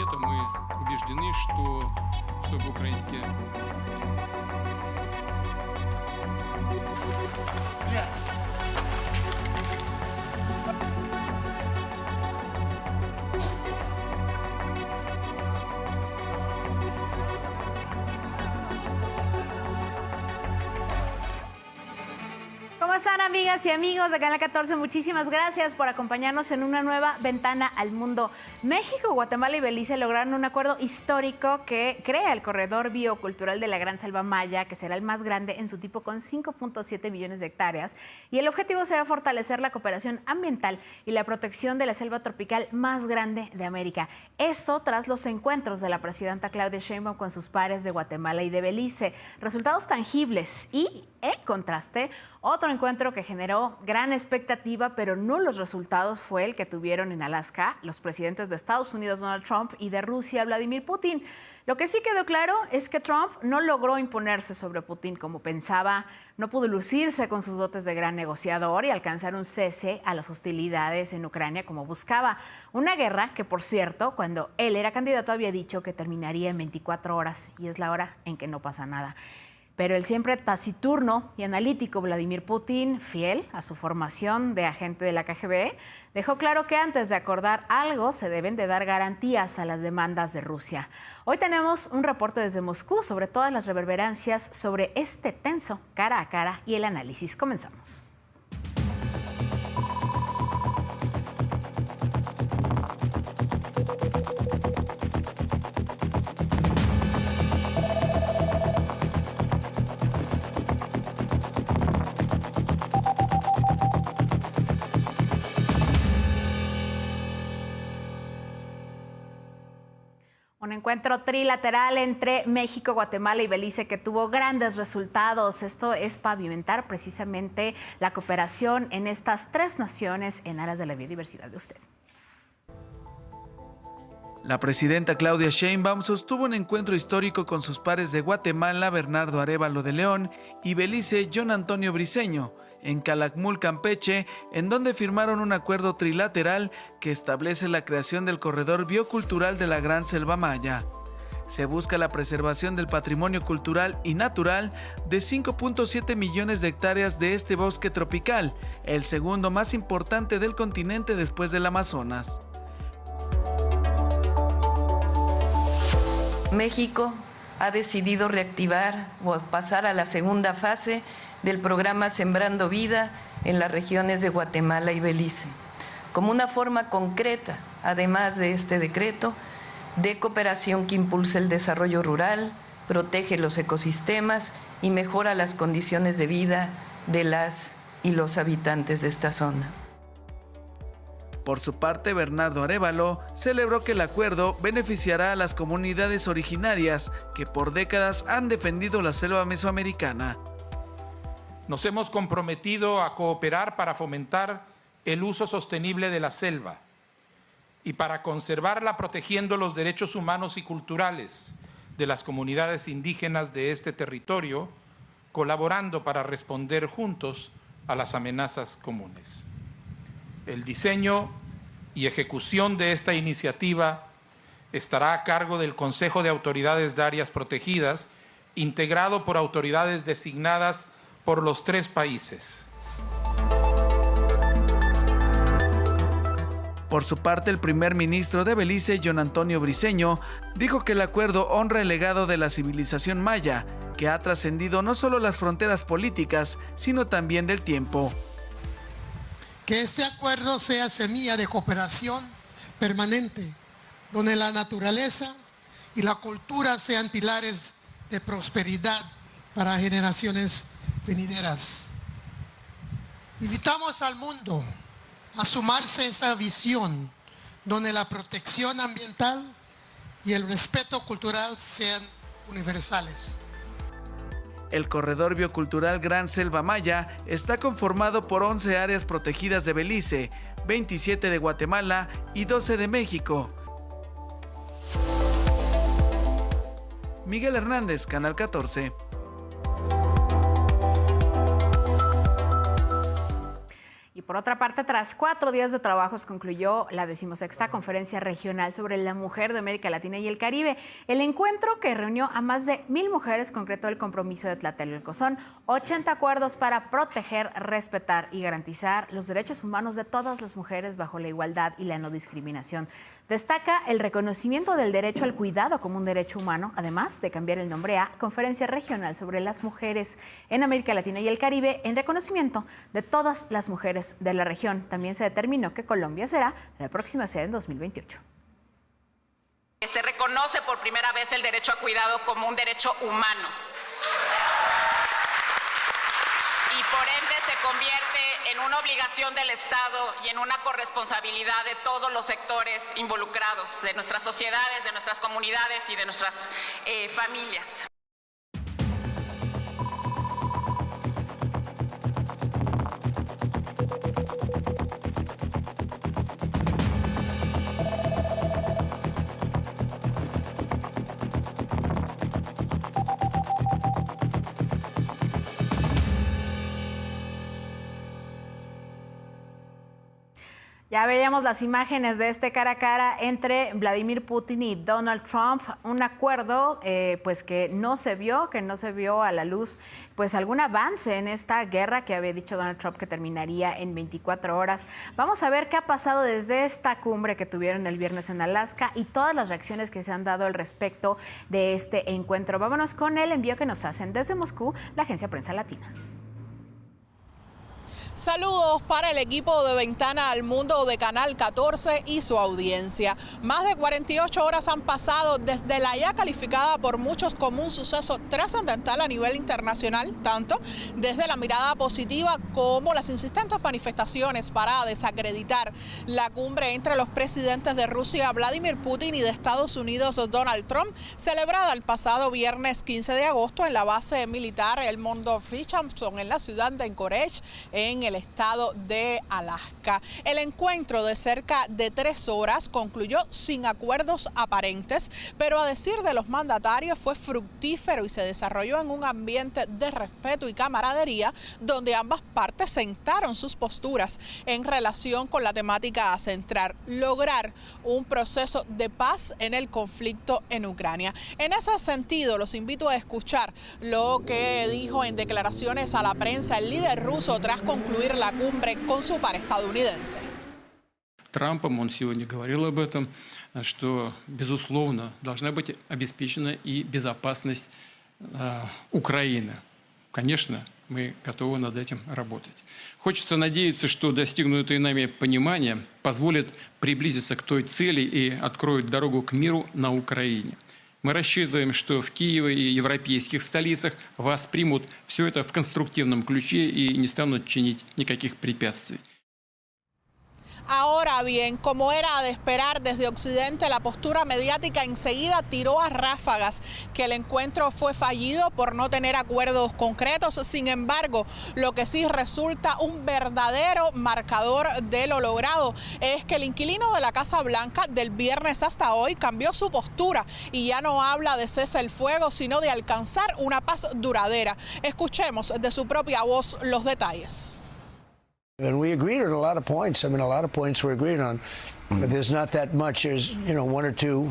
совета мы убеждены, что чтобы украинские... ¿Cómo están, amigas y amigos de Canal 14? Muchísimas gracias por acompañarnos en una nueva ventana al mundo. México, Guatemala y Belice lograron un acuerdo histórico que crea el corredor biocultural de la Gran Selva Maya, que será el más grande en su tipo con 5.7 millones de hectáreas. Y el objetivo será fortalecer la cooperación ambiental y la protección de la selva tropical más grande de América. Eso tras los encuentros de la presidenta Claudia Sheinbaum con sus pares de Guatemala y de Belice. Resultados tangibles y, en contraste, otro encuentro que generó gran expectativa, pero no los resultados, fue el que tuvieron en Alaska los presidentes de Estados Unidos, Donald Trump, y de Rusia, Vladimir Putin. Lo que sí quedó claro es que Trump no logró imponerse sobre Putin como pensaba, no pudo lucirse con sus dotes de gran negociador y alcanzar un cese a las hostilidades en Ucrania como buscaba. Una guerra que, por cierto, cuando él era candidato había dicho que terminaría en 24 horas y es la hora en que no pasa nada. Pero el siempre taciturno y analítico Vladimir Putin, fiel a su formación de agente de la KGB, dejó claro que antes de acordar algo se deben de dar garantías a las demandas de Rusia. Hoy tenemos un reporte desde Moscú sobre todas las reverberancias sobre este tenso cara a cara y el análisis. Comenzamos. Un encuentro trilateral entre México, Guatemala y Belice que tuvo grandes resultados. Esto es pavimentar precisamente la cooperación en estas tres naciones en aras de la biodiversidad de usted. La presidenta Claudia Sheinbaum sostuvo un encuentro histórico con sus pares de Guatemala, Bernardo Arévalo de León, y Belice, John Antonio Briceño, en Calakmul, Campeche, en donde firmaron un acuerdo trilateral que establece la creación del corredor biocultural de la Gran Selva Maya. Se busca la preservación del patrimonio cultural y natural de 5.7 millones de hectáreas de este bosque tropical, el segundo más importante del continente después del Amazonas. México ha decidido reactivar o pasar a la segunda fase del programa Sembrando Vida en las regiones de Guatemala y Belice, como una forma concreta, además de este decreto, de cooperación que impulsa el desarrollo rural, protege los ecosistemas y mejora las condiciones de vida de las y los habitantes de esta zona. Por su parte, Bernardo Arévalo celebró que el acuerdo beneficiará a las comunidades originarias que por décadas han defendido la selva mesoamericana. Nos hemos comprometido a cooperar para fomentar el uso sostenible de la selva y para conservarla protegiendo los derechos humanos y culturales de las comunidades indígenas de este territorio, colaborando para responder juntos a las amenazas comunes. El diseño y ejecución de esta iniciativa estará a cargo del Consejo de Autoridades de Áreas Protegidas, integrado por autoridades designadas por los tres países. Por su parte, el primer ministro de Belice, John Antonio Briceño, dijo que el acuerdo honra el legado de la civilización maya, que ha trascendido no solo las fronteras políticas, sino también del tiempo. Que este acuerdo sea semilla de cooperación permanente, donde la naturaleza y la cultura sean pilares de prosperidad para generaciones venideras. Invitamos al mundo a sumarse a esta visión donde la protección ambiental y el respeto cultural sean universales. El corredor biocultural Gran Selva Maya está conformado por 11 áreas protegidas de Belice, 27 de Guatemala y 12 de México. Miguel Hernández, Canal 14. Y Por otra parte, tras 4 días de trabajos concluyó la 16ª Conferencia Regional sobre la Mujer de América Latina y el Caribe. El encuentro, que reunió a más de 1,000 mujeres, concretó el compromiso de Tlatelolco. Son 80 acuerdos para proteger, respetar y garantizar los derechos humanos de todas las mujeres bajo la igualdad y la no discriminación. Destaca el reconocimiento del derecho al cuidado como un derecho humano, además de cambiar el nombre a Conferencia Regional sobre las Mujeres en América Latina y el Caribe, en reconocimiento de todas las mujeres de la región. También se determinó que Colombia será la próxima sede en 2028. Se reconoce por primera vez el derecho a cuidado como un derecho humano. Y por ende se convierte en una obligación del Estado y en una corresponsabilidad de todos los sectores involucrados, de nuestras sociedades, de nuestras comunidades y de nuestras familias. Ya veíamos las imágenes de este cara a cara entre Vladimir Putin y Donald Trump, un acuerdo pues que no se vio a la luz pues algún avance en esta guerra que había dicho Donald Trump que terminaría en 24 horas. Vamos a ver qué ha pasado desde esta cumbre que tuvieron el viernes en Alaska y todas las reacciones que se han dado al respecto de este encuentro. Vámonos con el envío que nos hacen desde Moscú, la agencia Prensa Latina. Saludos para el equipo de Ventana al Mundo de Canal 14 y su audiencia. Más de 48 horas han pasado desde la ya calificada por muchos como un suceso trascendental a nivel internacional, tanto desde la mirada positiva como las insistentes manifestaciones para desacreditar la cumbre entre los presidentes de Rusia, Vladimir Putin, y de Estados Unidos, Donald Trump, celebrada el pasado viernes 15 de agosto en la base militar El Mondor Richardson en la ciudad de Anchorage, en el estado de Alaska. El encuentro de cerca de 3 horas concluyó sin acuerdos aparentes, pero a decir de los mandatarios fue fructífero y se desarrolló en un ambiente de respeto y camaradería, donde ambas partes sentaron sus posturas en relación con la temática a centrar: lograr un proceso de paz en el conflicto en Ucrania. En ese sentido, los invito a escuchar lo que dijo en declaraciones a la prensa el líder ruso tras concluir la cumbre con su par estadounidense. Трампом, он сегодня говорил об этом, что, безусловно, должна быть обеспечена и безопасность Украины. Конечно, мы готовы над этим работать. Хочется надеяться, что достигнутое нами понимание позволит приблизиться к той цели и откроет дорогу к миру на Украине. Мы рассчитываем, что в Киеве и европейских столицах воспримут все это в конструктивном ключе и не станут чинить никаких препятствий. Ahora bien, como era de esperar desde Occidente, la postura mediática enseguida tiró a ráfagas que el encuentro fue fallido por no tener acuerdos concretos. Sin embargo, lo que sí resulta un verdadero marcador de lo logrado es que el inquilino de la Casa Blanca del viernes hasta hoy cambió su postura y ya no habla de cese el fuego, sino de alcanzar una paz duradera. Escuchemos de su propia voz los detalles. And we agreed on a lot of points. I mean, a lot of points we're agreed on. There's not that much. There's, 1 or 2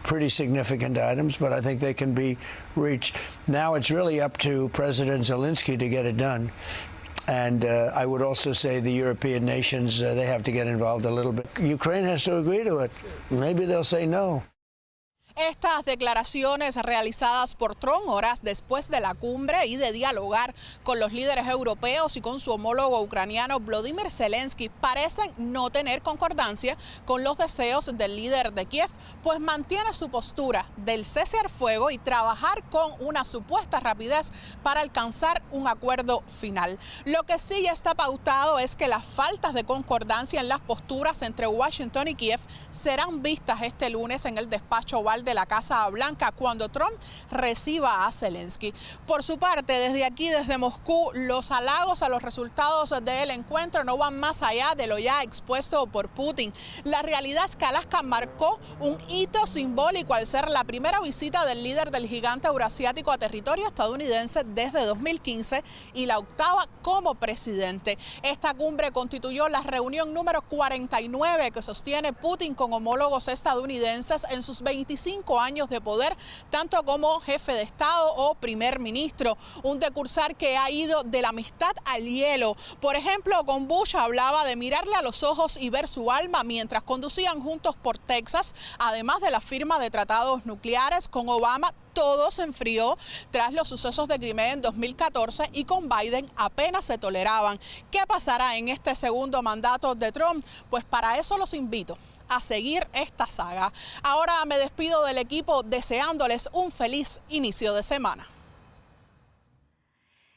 pretty significant items, but I think they can be reached. Now it's really up to President Zelensky to get it done. And I would also say the European nations, they have to get involved a little bit. Ukraine has to agree to it. Maybe they'll say no. Estas declaraciones realizadas por Trump horas después de la cumbre y de dialogar con los líderes europeos y con su homólogo ucraniano Volodymyr Zelensky parecen no tener concordancia con los deseos del líder de Kiev, pues mantiene su postura del cese al fuego y trabajar con una supuesta rapidez para alcanzar un acuerdo final. Lo que sí ya está pautado es que las faltas de concordancia en las posturas entre Washington y Kiev serán vistas este lunes en el despacho Oval de de la Casa Blanca cuando Trump reciba a Zelensky. Por su parte, desde aquí, desde Moscú, los halagos a los resultados del encuentro no van más allá de lo ya expuesto por Putin. La realidad es que Alaska marcó un hito simbólico al ser la primera visita del líder del gigante eurasiático a territorio estadounidense desde 2015 y la octava como presidente. Esta cumbre constituyó la reunión número 49 que sostiene Putin con homólogos estadounidenses en sus 25 años de poder, tanto como jefe de Estado o primer ministro. Un decursar que ha ido de la amistad al hielo. Por ejemplo, con Bush hablaba de mirarle a los ojos y ver su alma mientras conducían juntos por Texas, además de la firma de tratados nucleares. Con Obama todo se enfrió tras los sucesos de Crimea en 2014 y con Biden apenas se toleraban. ¿Qué pasará en este segundo mandato de Trump? Pues para eso los invito a seguir esta saga. Ahora me despido del equipo deseándoles un feliz inicio de semana.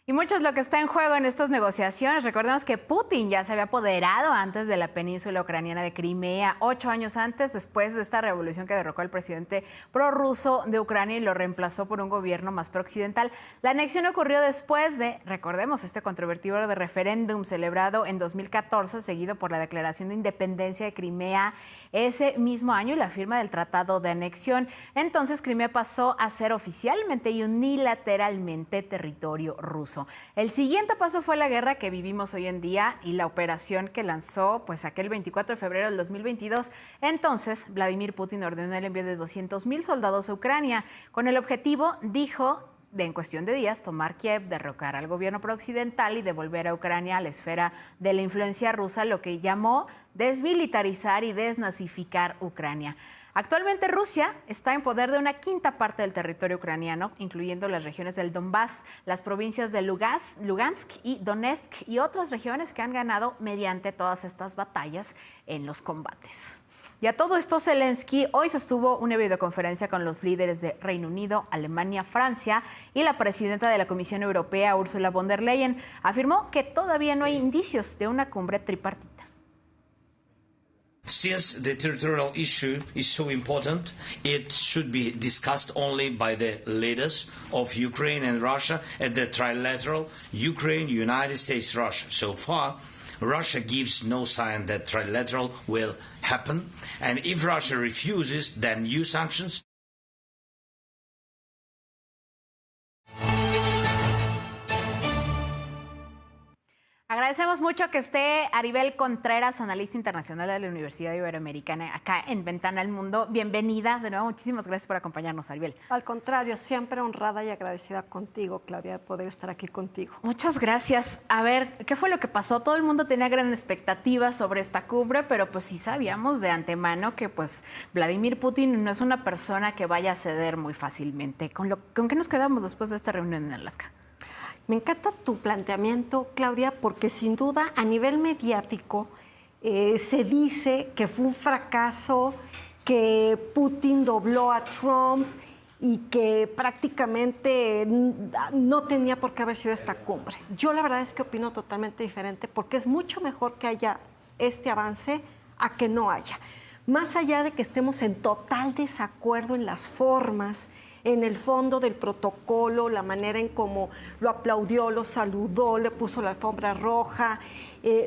Y mucho es lo que está en juego en estas negociaciones. Recordemos que Putin ya se había apoderado antes de la península ucraniana de Crimea, 8 años antes, después de esta revolución que derrocó al presidente prorruso de Ucrania y lo reemplazó por un gobierno más prooccidental. La anexión ocurrió después de, recordemos, este controvertido de referéndum celebrado en 2014, seguido por la declaración de independencia de Crimea ese mismo año y la firma del tratado de anexión. Entonces, Crimea pasó a ser oficialmente y unilateralmente territorio ruso. El siguiente paso fue la guerra que vivimos hoy en día y la operación que lanzó pues aquel 24 de febrero del 2022. Entonces, Vladimir Putin ordenó el envío de 200,000 soldados a Ucrania con el objetivo, dijo, de en cuestión de días tomar Kiev, derrocar al gobierno prooccidental y devolver a Ucrania a la esfera de la influencia rusa, lo que llamó desmilitarizar y desnazificar Ucrania. Actualmente Rusia está en poder de una quinta parte del territorio ucraniano, incluyendo las regiones del Donbass, las provincias de Lugansk y Donetsk y otras regiones que han ganado mediante todas estas batallas en los combates. Y a todo esto, Zelensky hoy sostuvo una videoconferencia con los líderes de Reino Unido, Alemania, Francia y la presidenta de la Comisión Europea, Ursula von der Leyen. Afirmó que todavía no hay indicios de una cumbre tripartita. Since the territorial issue is so important, it should be discussed only by the leaders of Ukraine and Russia at the trilateral Ukraine, United States, Russia. So far, Russia gives no sign that trilateral will happen. And if Russia refuses, then new sanctions. Agradecemos mucho que esté Aribel Contreras, analista internacional de la Universidad Iberoamericana, acá en Ventana al Mundo. Bienvenida de nuevo. Muchísimas gracias por acompañarnos, Aribel. Al contrario, siempre honrada y agradecida contigo, Claudia, de poder estar aquí contigo. Muchas gracias. A ver, ¿qué fue lo que pasó? Todo el mundo tenía gran expectativa sobre esta cumbre, pero pues sí sabíamos de antemano que pues Vladimir Putin no es una persona que vaya a ceder muy fácilmente. ¿Con qué nos quedamos después de esta reunión en Alaska? Me encanta tu planteamiento, Claudia, porque sin duda a nivel mediático se dice que fue un fracaso, que Putin dobló a Trump y que prácticamente no tenía por qué haber sido esta cumbre. Yo la verdad es que opino totalmente diferente porque es mucho mejor que haya este avance a que no haya. Más allá de que estemos en total desacuerdo en las formas, en el fondo del protocolo, la manera en cómo lo aplaudió, lo saludó, le puso la alfombra roja,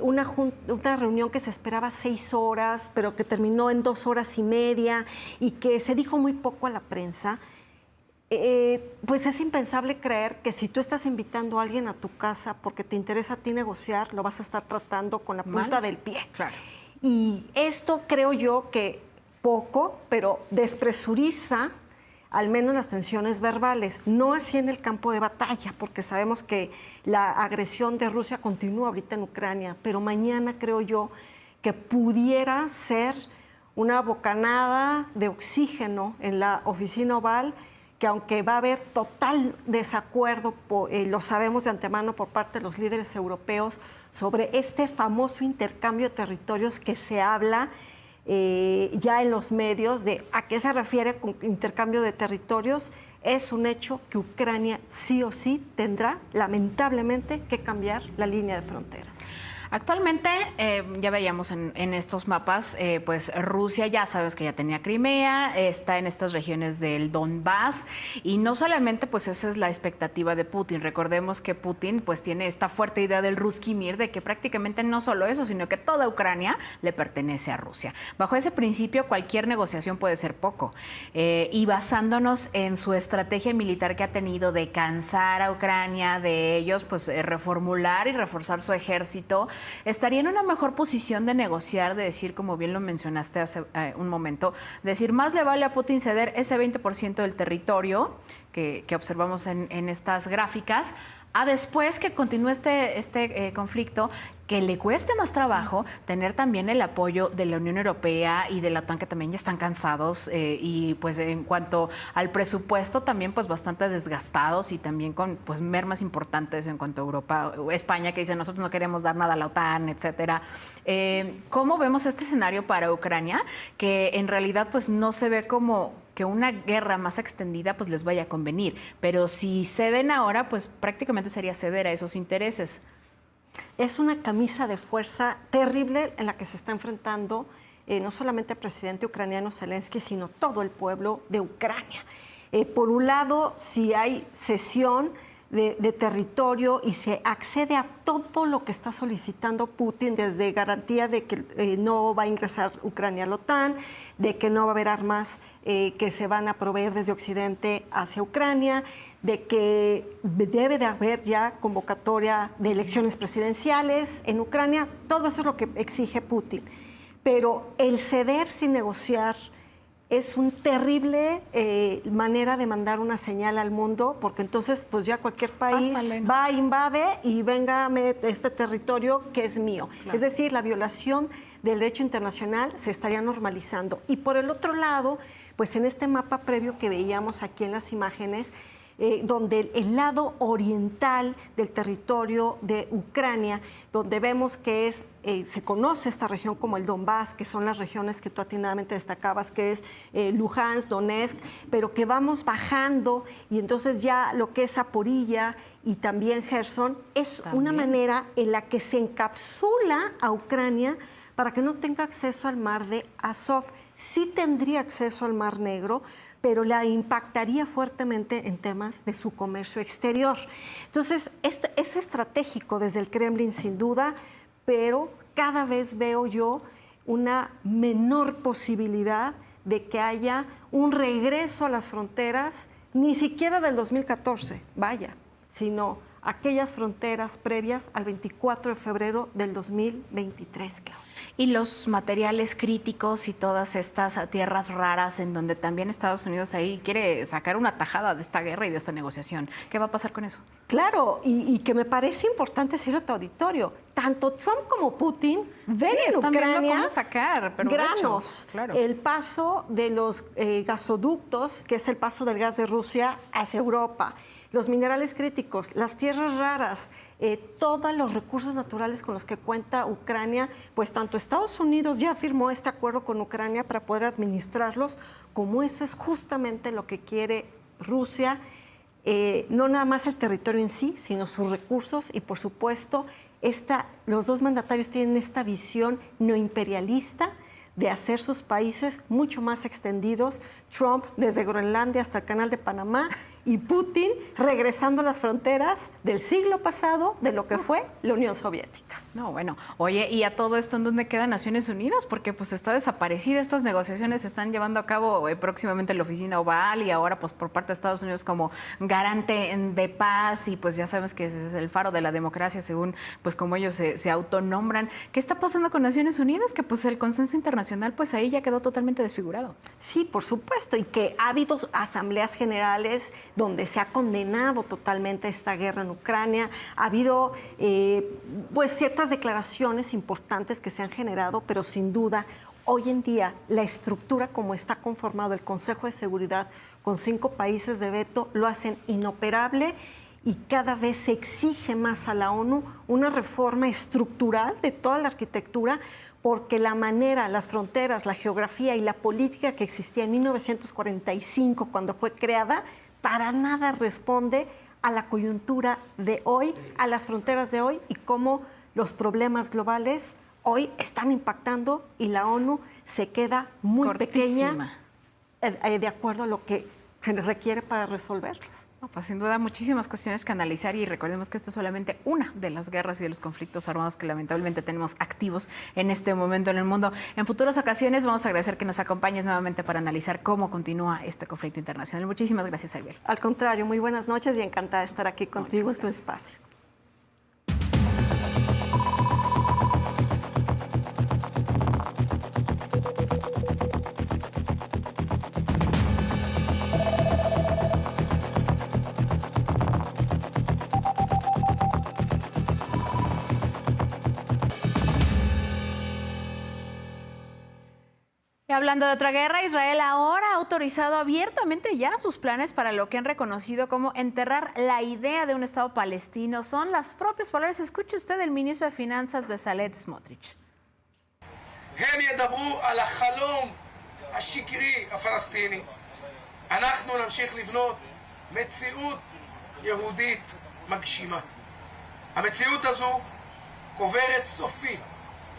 una reunión que se esperaba 6 horas, pero que terminó en 2 horas y media y que se dijo muy poco a la prensa, pues es impensable creer que si tú estás invitando a alguien a tu casa porque te interesa a ti negociar, lo vas a estar tratando con la punta del pie. Claro. Y esto creo yo que poco, pero despresuriza al menos las tensiones verbales, no así en el campo de batalla, porque sabemos que la agresión de Rusia continúa ahorita en Ucrania, pero mañana creo yo que pudiera ser una bocanada de oxígeno en la oficina oval, que aunque va a haber total desacuerdo, lo sabemos de antemano por parte de los líderes europeos, sobre este famoso intercambio de territorios que se habla ya en los medios de a qué se refiere con intercambio de territorios, es un hecho que Ucrania sí o sí tendrá, lamentablemente, que cambiar la línea de fronteras. Actualmente, ya veíamos en estos mapas, pues Rusia ya sabes que ya tenía Crimea, está en estas regiones del Donbass, y no solamente pues esa es la expectativa de Putin. Recordemos que Putin pues tiene esta fuerte idea del Ruski Mir, de que prácticamente no solo eso, sino que toda Ucrania le pertenece a Rusia. Bajo ese principio, cualquier negociación puede ser poco. Y basándonos en su estrategia militar que ha tenido de cansar a Ucrania, de ellos pues reformular y reforzar su ejército, estaría en una mejor posición de negociar, de decir, como bien lo mencionaste hace un momento, decir, más le vale a Putin ceder ese 20% del territorio que observamos en estas gráficas, a después que continúe este conflicto, que le cueste más trabajo tener también el apoyo de la Unión Europea y de la OTAN, que también ya están cansados, y pues en cuanto al presupuesto también pues bastante desgastados, y también con pues mermas importantes en cuanto a Europa, España, que dice nosotros no queremos dar nada a la OTAN, etcétera. ¿Cómo vemos este escenario para Ucrania? Que en realidad pues no se ve como que una guerra más extendida pues les vaya a convenir, pero si ceden ahora pues prácticamente sería ceder a esos intereses. Es una camisa de fuerza terrible en la que se está enfrentando no solamente el presidente ucraniano Zelensky, sino todo el pueblo de Ucrania. Por un lado, si hay cesión de territorio y se accede a todo lo que está solicitando Putin, desde garantía de que no va a ingresar Ucrania a la OTAN, de que no va a haber armas que se van a proveer desde Occidente hacia Ucrania, de que debe de haber ya convocatoria de elecciones presidenciales en Ucrania. Todo eso es lo que exige Putin. Pero el ceder sin negociar es una terrible manera de mandar una señal al mundo, porque entonces pues ya cualquier país va, invade y véngame este territorio que es mío. Claro. Es decir, la violación del derecho internacional se estaría normalizando. Y por el otro lado, pues en este mapa previo que veíamos aquí en las imágenes, donde el lado oriental del territorio de Ucrania, donde vemos que se conoce esta región como el Donbass, que son las regiones que tú atinadamente destacabas, que es Luhansk, Donetsk, pero que vamos bajando, y entonces ya lo que es Zaporilla y también Gerson, es una manera en la que se encapsula a Ucrania para que no tenga acceso al mar de Azov. Sí tendría acceso al Mar Negro, pero la impactaría fuertemente en temas de su comercio exterior. Entonces, es estratégico desde el Kremlin, sin duda, pero cada vez veo yo una menor posibilidad de que haya un regreso a las fronteras, ni siquiera del 2014, vaya, sino aquellas fronteras previas al 24 de febrero del 2023, Claudia. Y los materiales críticos y todas estas tierras raras en donde también Estados Unidos ahí quiere sacar una tajada de esta guerra y de esta negociación. ¿Qué va a pasar con eso? Claro, y que me parece importante decirlo a tu auditorio. Tanto Trump como Putin ven en Ucrania cómo sacar, pero granos. Claro. El paso de los gasoductos, que es el paso del gas de Rusia hacia Europa, los minerales críticos, las tierras raras, todos los recursos naturales con los que cuenta Ucrania, pues tanto Estados Unidos ya firmó este acuerdo con Ucrania para poder administrarlos, como eso es justamente lo que quiere Rusia, no nada más el territorio en sí, sino sus recursos, y por supuesto los dos mandatarios tienen esta visión neoimperialista de hacer sus países mucho más extendidos, Trump desde Groenlandia hasta el Canal de Panamá, y Putin regresando a las fronteras del siglo pasado de lo que fue la Unión Soviética. No, bueno, oye, ¿y a todo esto en dónde queda Naciones Unidas? Porque pues está desaparecida, estas negociaciones se están llevando a cabo próximamente en la oficina oval, y ahora pues por parte de Estados Unidos como garante de paz, y pues ya sabes que ese es el faro de la democracia según pues como ellos se autonombran. ¿Qué está pasando con Naciones Unidas? Que pues el consenso internacional pues ahí ya quedó totalmente desfigurado. Sí, por supuesto, y que ha habido asambleas generales donde se ha condenado totalmente esta guerra en Ucrania. Ha habido pues ciertas declaraciones importantes que se han generado, pero sin duda hoy en día la estructura como está conformado el Consejo de Seguridad con 5 países de veto lo hacen inoperable, y cada vez se exige más a la ONU una reforma estructural de toda la arquitectura, porque la manera, las fronteras, la geografía y la política que existía en 1945 cuando fue creada, para nada responde a la coyuntura de hoy, a las fronteras de hoy, y cómo los problemas globales hoy están impactando y la ONU se queda muy pequeña de acuerdo a lo que se requiere para resolverlos. No, pues sin duda muchísimas cuestiones que analizar y recordemos que esto es solamente una de las guerras y de los conflictos armados que lamentablemente tenemos activos en este momento en el mundo. En futuras ocasiones vamos a agradecer que nos acompañes nuevamente para analizar cómo continúa este conflicto internacional. Muchísimas gracias, Ariel. Al contrario, muy buenas noches y encantada de estar aquí contigo en tu espacio. Hablando de otra guerra, Israel ahora ha autorizado abiertamente ya sus planes para lo que han reconocido como enterrar la idea de un Estado palestino. Son las propias palabras. Escuche usted del ministro de Finanzas, Bezalel Smotrich. הם ידברו על החלום השקרי הפלסטיני. אנחנו נמשיך לבנות מציאות יהודית מגשימה. המציאות הזו קוברת סופית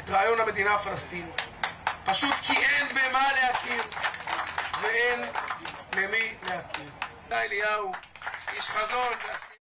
את רעיון המדינה הפלסטינית. פשוט כי אין במה להכיר ואין למי להכיר. אליהו, איש חזון ועשייה.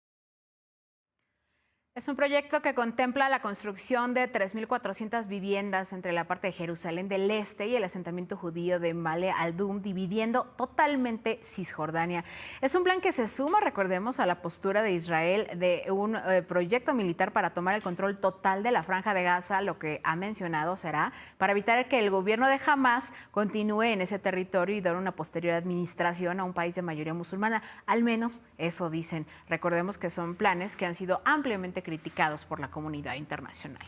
Es un proyecto que contempla la construcción de 3.400 viviendas entre la parte de Jerusalén del Este y el asentamiento judío de Male al-Dum, dividiendo totalmente Cisjordania. Es un plan que se suma, recordemos, a la postura de Israel de un proyecto militar para tomar el control total de la Franja de Gaza. Lo que ha mencionado será para evitar que el gobierno de Hamás continúe en ese territorio y dar una posterior administración a un país de mayoría musulmana. Al menos eso dicen. Recordemos que son planes que han sido ampliamente criticados por la comunidad internacional.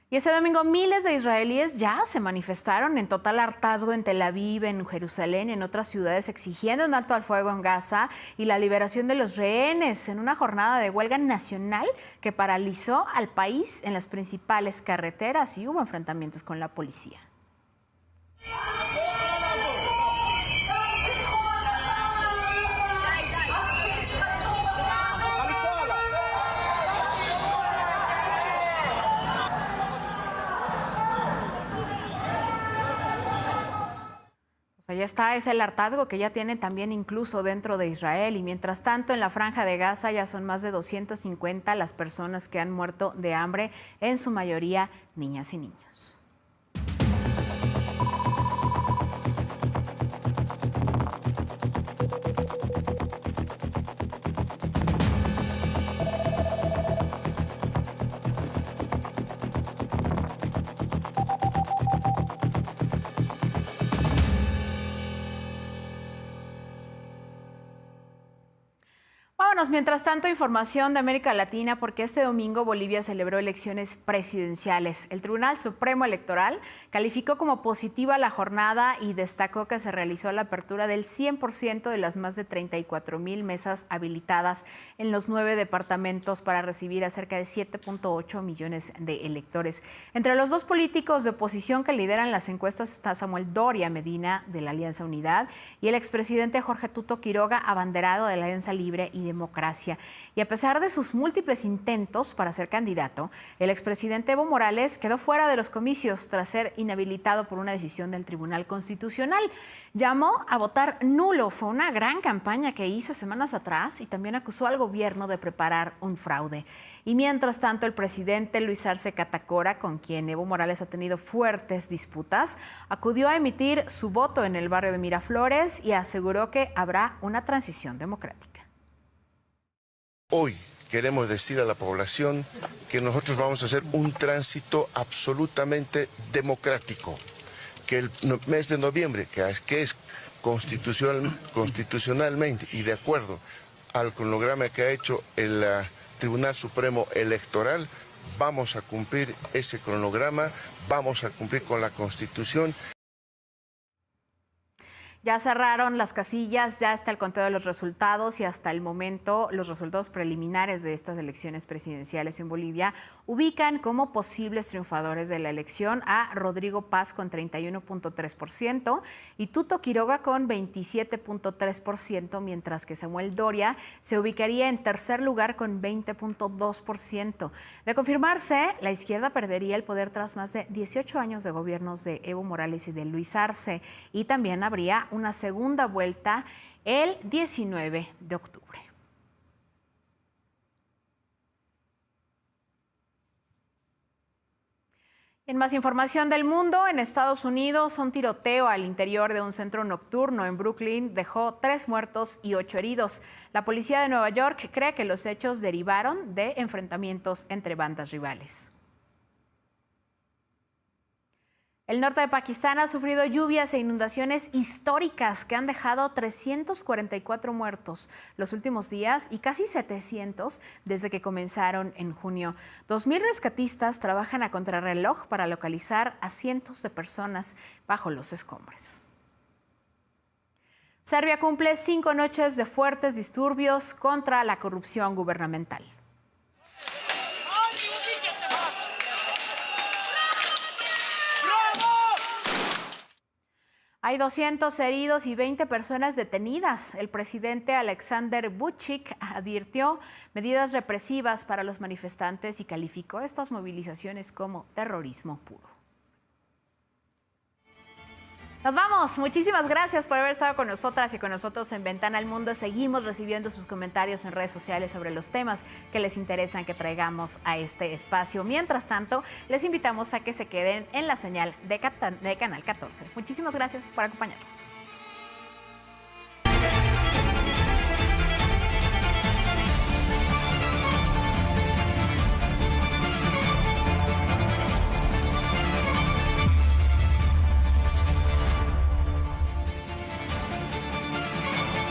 Y ese domingo miles de israelíes ya se manifestaron en total hartazgo en Tel Aviv, en Jerusalén y en otras ciudades exigiendo un alto al fuego en Gaza y la liberación de los rehenes en una jornada de huelga nacional que paralizó al país en las principales carreteras y hubo enfrentamientos con la policía. Allá está, es el hartazgo que ya tienen también incluso dentro de Israel y mientras tanto en la Franja de Gaza ya son más de 250 las personas que han muerto de hambre, en su mayoría niñas y niños. Vámonos, mientras tanto, información de América Latina, porque este domingo Bolivia celebró elecciones presidenciales. El Tribunal Supremo Electoral calificó como positiva la jornada y destacó que se realizó la apertura del 100% de las más de 34,000 mesas habilitadas en los 9 departamentos para recibir a cerca de 7.8 millones de electores. Entre los dos políticos de oposición que lideran las encuestas está Samuel Doria Medina, de la Alianza Unidad, y el expresidente Jorge Tuto Quiroga, abanderado de la Alianza Libre y Democracia. Y a pesar de sus múltiples intentos para ser candidato, el expresidente Evo Morales quedó fuera de los comicios tras ser inhabilitado por una decisión del Tribunal Constitucional. Llamó a votar nulo. Fue una gran campaña que hizo semanas atrás y también acusó al gobierno de preparar un fraude. Y mientras tanto, el presidente Luis Arce Catacora, con quien Evo Morales ha tenido fuertes disputas, acudió a emitir su voto en el barrio de Miraflores y aseguró que habrá una transición democrática. Hoy queremos decir a la población que nosotros vamos a hacer un tránsito absolutamente democrático, que el mes de noviembre, que es constitucionalmente y de acuerdo al cronograma que ha hecho el Tribunal Supremo Electoral, vamos a cumplir ese cronograma, vamos a cumplir con la Constitución. Ya cerraron las casillas, ya está el conteo de los resultados y hasta el momento los resultados preliminares de estas elecciones presidenciales en Bolivia ubican como posibles triunfadores de la elección a Rodrigo Paz con 31.3% y Tuto Quiroga con 27.3%, mientras que Samuel Doria se ubicaría en tercer lugar con 20.2%. De confirmarse, la izquierda perdería el poder tras más de 18 años de gobiernos de Evo Morales y de Luis Arce, y también habría una segunda vuelta el 19 de octubre. En más información del mundo, en Estados Unidos, un tiroteo al interior de un centro nocturno en Brooklyn dejó 3 muertos y 8 heridos. La policía de Nueva York cree que los hechos derivaron de enfrentamientos entre bandas rivales. El norte de Pakistán ha sufrido lluvias e inundaciones históricas que han dejado 344 muertos los últimos días y casi 700 desde que comenzaron en junio. 2,000 rescatistas trabajan a contrarreloj para localizar a cientos de personas bajo los escombros. Serbia cumple 5 noches de fuertes disturbios contra la corrupción gubernamental. Hay 200 heridos y 20 personas detenidas. El presidente Aleksandar Vučić advirtió medidas represivas para los manifestantes y calificó estas movilizaciones como terrorismo puro. Nos vamos. Muchísimas gracias por haber estado con nosotras y con nosotros en Ventana al Mundo. Seguimos recibiendo sus comentarios en redes sociales sobre los temas que les interesan que traigamos a este espacio. Mientras tanto, les invitamos a que se queden en la señal de Canal 14. Muchísimas gracias por acompañarnos.